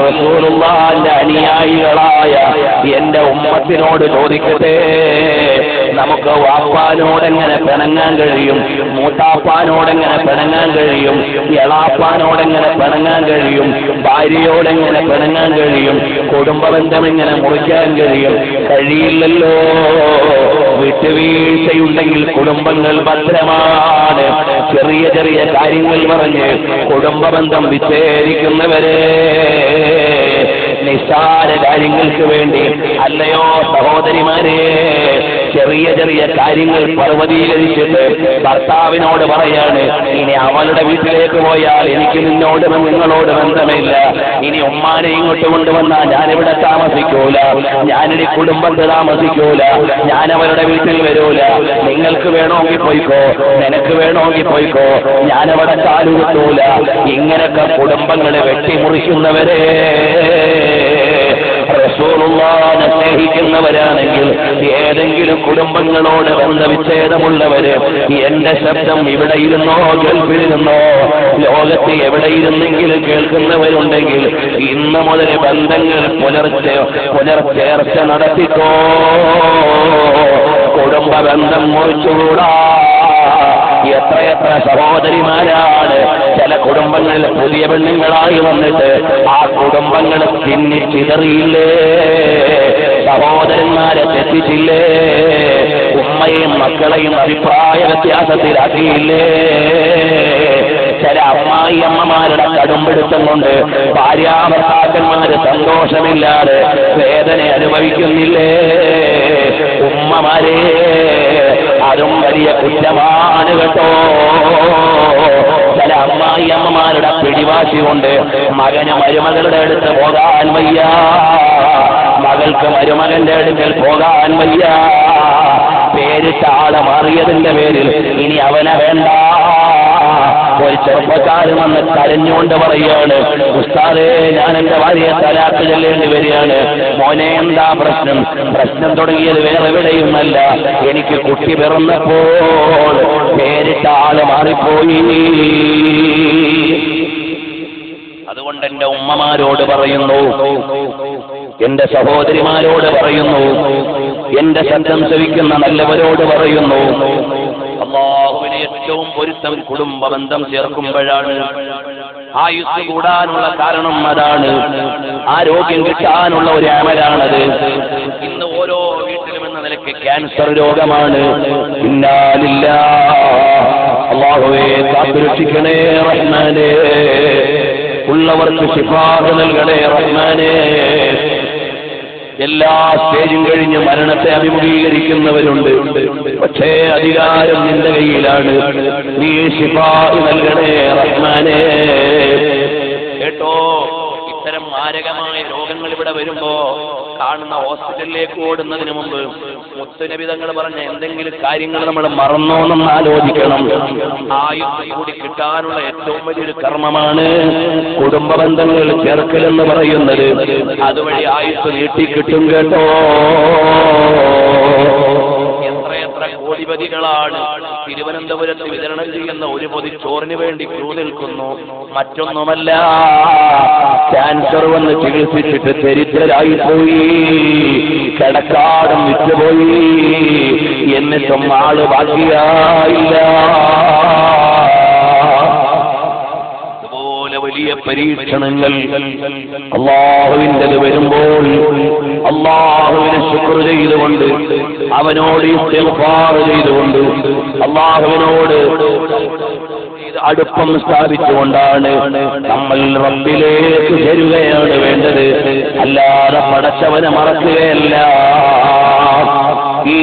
റസൂലുള്ളാഹിന്റെ അനുയായികളായ എന്റെ ഉമ്മത്തിനോട് ചോദിക്കട്ടെ, നമുക്ക് വാപ്പാനോടെങ്ങനെ പിണങ്ങാൻ കഴിയും? മൂത്താപ്പാനോടെങ്ങനെ പിണങ്ങാൻ കഴിയും? എളാപ്പാനോടെങ്ങനെ പിണങ്ങാൻ കഴിയും? ഭാര്യയോടെങ്ങനെ പിണങ്ങാൻ കഴിയും? കുടുംബബന്ധം എങ്ങനെ മുറിക്കാൻ കഴിയും? കഴിയില്ലല്ലോ. വിട്ടുവീഴ്ചയുണ്ടെങ്കിൽ കുടുംബങ്ങൾ ഭദ്രമാണ്. ചെറിയ ചെറിയ കാര്യങ്ങൾ പറഞ്ഞ് കുടുംബബന്ധം വിച്ഛേദിക്കുന്നവരെ, നിസ്സാര കാര്യങ്ങൾക്ക് വേണ്ടി അല്ലയോ സഹോദരിമാരെ, ചെറിയ ചെറിയ കാര്യങ്ങൾ പർവ്വതീകരിച്ചിട്ട് ഭർത്താവിനോട് പറയാണ്, ഇനി അവളുടെ വീട്ടിലേക്ക് പോയാൽ എനിക്ക് നിന്നോട് നിങ്ങളോട് ബന്ധമില്ല, ഇനി ഉമ്മാനെ ഇങ്ങോട്ട് കൊണ്ടുവന്നാൽ ഞാനിവിടെ താമസിക്കൂല, ഞാനിനി കുടുംബത്തിൽ താമസിക്കൂല, ഞാൻ അവരുടെ വീട്ടിൽ വരൂല, നിങ്ങൾക്ക് വേണമെങ്കിൽ പോയിക്കോ, നിനക്ക് വേണമെങ്കിൽ പോയിക്കോ, ഞാനവിടെ കാലുകുത്തൂല. ഇങ്ങനൊക്കെ കുടുംബങ്ങളെ വെട്ടിമുറിക്കുന്നവരെ, റസൂലുള്ളാഹിനെ സ്നേഹിക്കുന്നവരാണെങ്കിൽ ഏതെങ്കിലും കുടുംബങ്ങളോട് ബന്ധവിച്ഛേദമുള്ളവര്, എന്റെ ശബ്ദം ഇവിടെ ഇരുന്നോ ഗൾഫിലിരുന്നോ ലോകത്ത് എവിടെ ഇരുന്നെങ്കിലും കേൾക്കുന്നവരുണ്ടെങ്കിൽ ഇന്ന് മുതൽ ബന്ധങ്ങൾ പുനർചേർച്ച നടത്തിക്കോ. കുടുംബ ബന്ധം മുറിച്ചുകൂടാ. എത്രയെത്ര സഹോദരിമാരാണ് ചില കുടുംബങ്ങളിൽ പുതിയ പെണ്ണുങ്ങളായി വന്നിട്ട് ആ കുടുംബങ്ങൾ ചിന്നിച്ചിതറിയില്ലേ? സഹോദരന്മാരെ തെറ്റിച്ചില്ലേ? ഉമ്മയും മക്കളെയും അഭിപ്രായ വ്യത്യാസത്തിലാക്കിയില്ലേ? ചില അമ്മായിയമ്മമാരുടെ കടുംപിടുത്തം കൊണ്ട് ഭാര്യാഭർത്താക്കന്മാര് സന്തോഷമില്ലാതെ വേദന അനുഭവിക്കുന്നില്ലേ? ഉമ്മമാരെ, അതും വലിയ കുറ്റമാണ് കേട്ടോ. ചില അമ്മായിയമ്മമാരുടെ പിടിവാശി കൊണ്ട് മകന് മരുമകളുടെ അടുത്ത് പോകാൻ വയ്യ, മകൾക്ക് മരുമകന്റെ അടുക്കൽ പോകാൻ വയ്യ. പേരിട്ട ആളെ മാറിയതിന്റെ പേരിൽ ഇനി അവനെ വേണ്ട. ഒരു ചെറുപ്പക്കാരൻ വന്ന് കരഞ്ഞുകൊണ്ട് പറയാണ്, ഉസ്താദേ, ഞാൻ എന്റെ ഭാര്യയെ തലാക്ക് ചൊല്ലേണ്ടി വരികയാണ്. മോനെ, എന്താ പ്രശ്നം? പ്രശ്നം തുടങ്ങിയത് വേറെ എവിടെയുമല്ല, എനിക്ക് കുട്ടി പിറന്നപ്പോൾ പേരിട്ട ആള് മാറിപ്പോയി. അതുകൊണ്ട് എന്റെ ഉമ്മമാരോട് പറയുന്നു, എന്റെ സഹോദരിമാരോട് പറയുന്നു, എന്റെ ശബ്ദം ശ്രവിക്കുന്ന നല്ലവരോട് പറയുന്നു, അല്ലാഹുവിന് ഏറ്റവും പൊരുത്തം കുടുംബബന്ധം ചേർക്കുമ്പോഴാണ്. ആയുസ് കൂടാനുള്ള കാരണം അതാണ്. ആരോഗ്യം കിട്ടാനുള്ള ഒരു അമലാണത്. ഇന്ന് ഓരോ വീട്ടിലും എന്ന നിലയ്ക്ക് ക്യാൻസർ രോഗമാണ്. ഇന്നാ ലില്ലാഹ്. അല്ലാഹുവേ, കാത്തുരക്ഷിക്കണേ റഹ്മാനേ. ഉള്ളവർക്ക് ശിഫാഅ നൽകണേ റഹ്മാനേ. എല്ലാ സ്റ്റേജും കഴിഞ്ഞ് മരണത്തെ അഭിമുഖീകരിക്കുന്നവരുണ്ട്. പക്ഷേ അധികാരം നിന്റെ കയ്യിലാണ്. നീ ശിഫാഅ നൽകണേ റഹ്മാനേ. കേട്ടോ, ഇത്തരം മാരകമായ രോഗങ്ങൾ ഇവിടെ വരുമ്പോ കാണുന്ന ഹോസ്പിറ്റലിലേക്ക് ഓടുന്നതിന് മുമ്പ് മുത്തുനബി തങ്ങൾ പറഞ്ഞ എന്തെങ്കിലും കാര്യങ്ങൾ നമ്മൾ മറന്നോണെന്ന് ആലോചിക്കണം. ആയുസ് കൂടി കിട്ടാനുള്ള ഏറ്റവും വലിയൊരു കർമ്മമാണ് കുടുംബ ബന്ധങ്ങൾ ചേർക്കലെന്ന് പറയുന്നത്. അതുവഴി ആയുസ് നീട്ടിക്കിട്ടും കേട്ടോ. എത്രയെത്ര കോടിപതികളാണ് തിരുവനന്തപുരത്ത് വിതരണം ചെയ്യുന്ന ഒരു പൊതി ചോറിന് വേണ്ടി ക്യൂ നിൽക്കുന്നു. മറ്റൊന്നുമല്ല, ക്യാൻസർ വന്ന് ചികിത്സിച്ചിട്ട് ദരിദ്രരായിപ്പോയി, കിടക്കാടം വിറ്റുപോയി, എന്നിട്ടും ആള് ബാക്കിയായില്ല. വലിയ പരീക്ഷണങ്ങൾ അല്ലാഹുവിൻ്റെത് വരുമ്പോൾ അല്ലാഹുവിനെ ശുക്ർ ചെയ്തുകൊണ്ട്, അവനോട് ഇസ്തിഗ്ഫാർ ചെയ്തുകൊണ്ട്, അല്ലാഹുവിനോട് അടുപ്പം സ്ഥാപിച്ചുകൊണ്ടാണ് നമ്മൾ റബ്ബിലേക്ക് ചേരുകയാണ് വേണ്ടത്. അല്ലാതെ പടച്ചവനെ മറക്കുകയല്ല. ഈ